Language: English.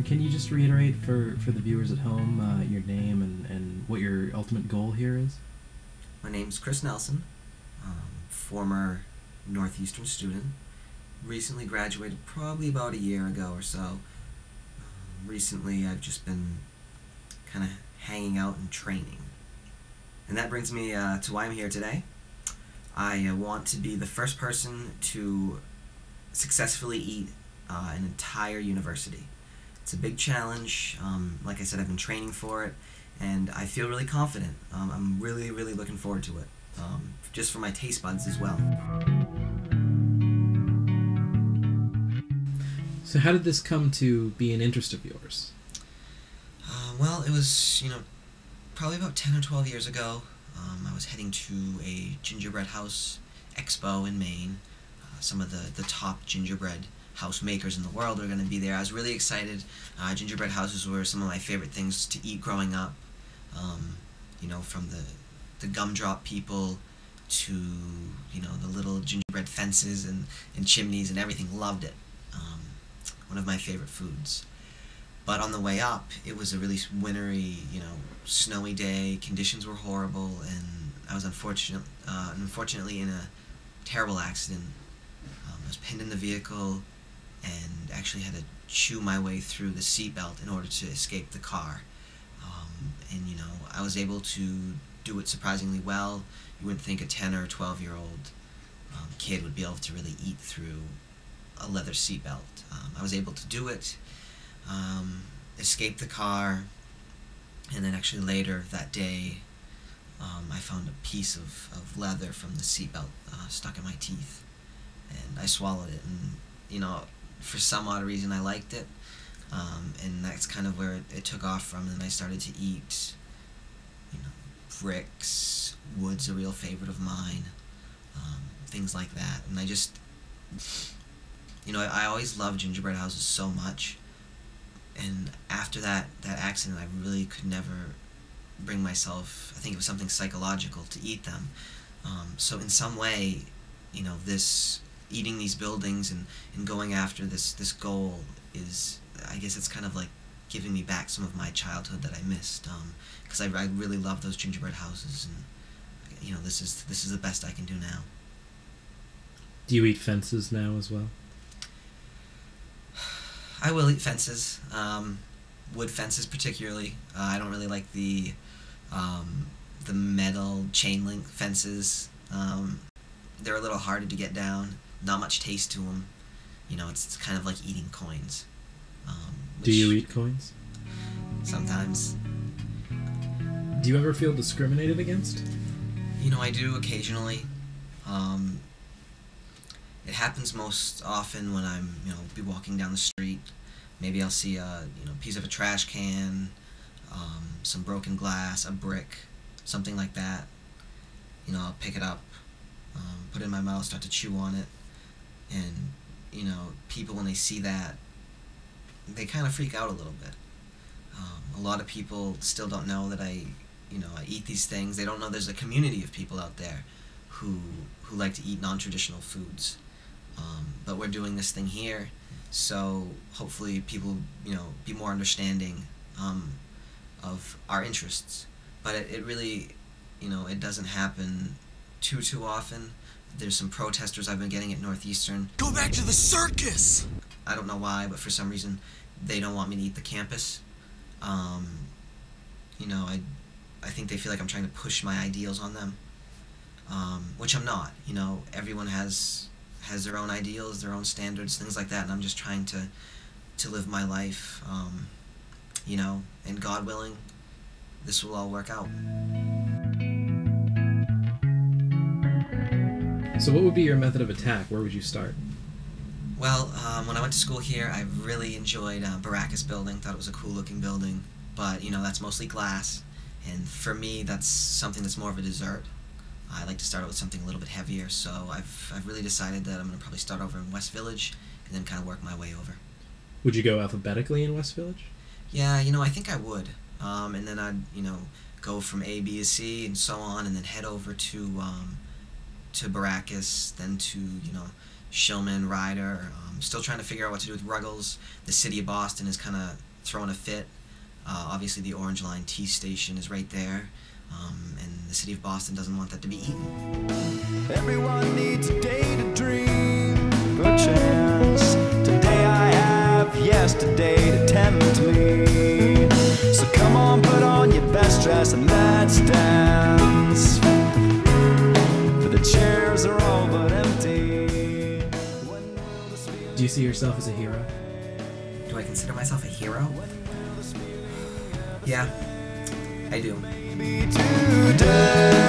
And can you just reiterate for the viewers at home your name and what your ultimate goal here is? My name's Chris Nelson, former Northeastern student. Recently graduated probably about a year ago or so. Recently I've just been kind of hanging out and training. And that brings me to why I'm here today. I want to be the first person to successfully eat an entire university. It's a big challenge. Like I said, I've been training for it, and I feel really confident. I'm really looking forward to it, just for my taste buds as well. So how did this come to be an interest of yours? Well, it was, probably about 10 or 12 years ago. I was heading to a gingerbread house expo in Maine. Some of the top gingerbread house makers in the world are going to be there. I was really excited. Gingerbread houses were some of my favorite things to eat growing up. From the gumdrop people to, the little gingerbread fences and chimneys and everything. Loved it. One of my favorite foods. But on the way up, it was a really wintry, snowy day. Conditions were horrible, and I was unfortunately in a terrible accident. I was pinned in the vehicle and actually had to chew my way through the seatbelt in order to escape the car. I was able to do it surprisingly well. You wouldn't think a 10 or 12-year-old kid would be able to really eat through a leather seatbelt. I was able to do it, escape the car, and then actually later that day I found a piece of leather from the seatbelt stuck in my teeth, and I swallowed it, and for some odd reason I liked it, and that's kind of where it took off from, and I started to eat bricks. Wood's a real favorite of mine, things like that, and I just I always loved gingerbread houses so much, and after that accident, I really could never bring myself, I think it was something psychological, to eat them. So in some way, this eating these buildings and going after this goal is, I guess it's kind of like giving me back some of my childhood that I missed, because I really love those gingerbread houses, and this is the best I can do now. Do you eat fences now as well? I will eat fences, wood fences particularly. I don't really like the metal chain link fences. They're a little harder to get down, not much taste to them. It's kind of like eating coins. Do you eat coins? Sometimes. Do you ever feel discriminated against? I do occasionally. It happens most often when I'm, be walking down the street. Maybe I'll see a, piece of a trash can, some broken glass, a brick, something like that. I'll pick it up, put it in my mouth, start to chew on it, and, people when they see that, they kind of freak out a little bit. A lot of people still don't know that I eat these things. They don't know there's a community of people out there who like to eat non-traditional foods. But we're doing this thing here, so hopefully people, be more understanding of our interests. But it really, it doesn't happen too often. There's some protesters I've been getting at Northeastern. Go back to the circus! I don't know why, but for some reason they don't want me to eat the campus. I think they feel like I'm trying to push my ideals on them, which I'm not. Everyone has their own ideals, their own standards, things like that, and I'm just trying to live my life, and God willing, this will all work out. So what would be your method of attack? Where would you start? Well, when I went to school here, I really enjoyed Baracus building. Thought it was a cool looking building, but that's mostly glass, and for me that's something that's more of a dessert. I like to start out with something a little bit heavier, so I've really decided that I'm going to probably start over in West Village and then kind of work my way over. Would you go alphabetically in West Village? Yeah, I think I would. And then I'd, go from A, B to C and so on, and then head over to Baracus, then to, Shillman, Ryder. Still trying to figure out what to do with Ruggles. The city of Boston is kind of throwing a fit. Obviously, the Orange Line T station is right there, and the city of Boston doesn't want that to be eaten. Everyone needs a day to dream, perchance. Today I have yesterday to tempt me. So come on, put on your best dress and let's dance. For the chairs are all but empty. Do you see yourself as a hero? Do I consider myself a hero? Yeah, I do. Maybe today.